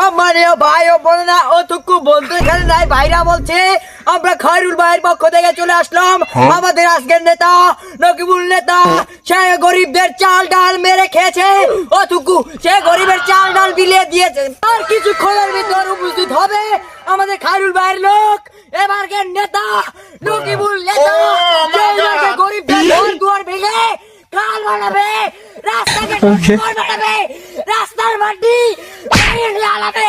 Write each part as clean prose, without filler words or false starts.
সম্মানীয় ভাই ও বোনেরা, অতটুকু বন্ধু এখানে নাই, ভাইরা বলছে আমরা খয়রুল ভাইয়ের পক্ষ থেকে চলে আসলাম। আমাদের আজকের নেতা নকিবুল নেতা, সে গরিবদের চাল ডাল মেরে খেয়েছে, অতটুকু সে গরিবের চাল ডাল বিলিয়ে দিয়েছে। আর কিছুক্ষণের ভিতর উপস্থিত হবে আমাদের খয়রুল ভাইয়ের লোক, এবারকার নেতা নকিবুল নেতা, যে গরিবদের ঘর দুয়ার ভেঙে কাল বানাবে, রাস্তাকে বানাবে, রাস্তার মাটি লাগাবে।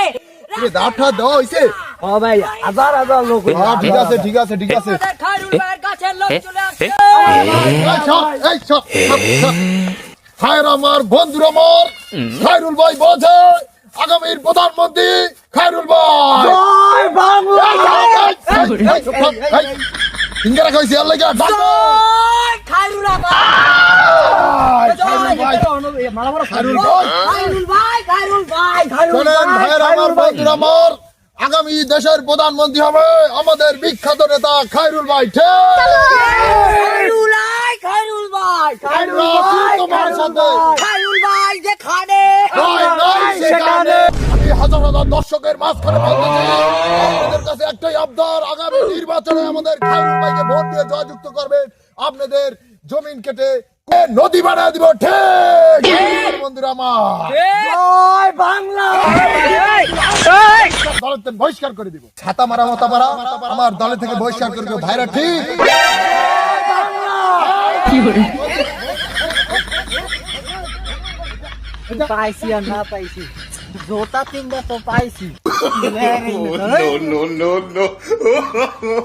দাঁড়া দাও হইছে। ও ভাই, হাজার হাজার লোক। ঠিক আছে ঠিক আছে ঠিক আছে। খয়রুল ভাইয়ের কাছে লোক চলে আসছে। হায়র আমার বন্ধুরা, আমার খয়রুল ভাই বলছে আগামীর প্রধানমন্ত্রী খয়রুল ভাই। জয় বাংলা। ইন্দিরা কইছে আল্লাহ কা ডাক। জয় খয়রুল ভাই। জয় খয়রুল ভাই। খয়রুল ভাই, খয়রুল ভাই, খয়রুল শোনেন ভাই, ভাইয়ের আমার বন্ধুরা, আমার আগামী দেশের প্রধানমন্ত্রী হবে আমাদের বিখ্যাত নেতা খয়রুল ভাই। খয়রুল ভাই, খয়রুল ভাই, খয়রুল ভাই, তোমার সাথে খয়রুল ভাই যেখানে সেখানে আমি হাজার হাজার দর্শকের মাঝখানে বলতেছি, আপনাদের কাছে একটাই আবদার, আগামী নির্বাচনে আমাদের খয়রুল ভাইকে ভোট দিয়ে জয়যুক্ত করবেন। আপনাদের জমিন কেটে নদী বানিয়ে দিব। ঠিক বন্ধুরা আমার, জয় বাংলা। দলের থেকে বহিষ্কার করে দিব। ছাতা মারা মতা পারা আমার দলের থেকে বহিষ্কার করে দিব ভাইরা। ঠিক পাইছি আর না পাইছি, জোতা তিনটা তো পাইছি। no, no, no, no.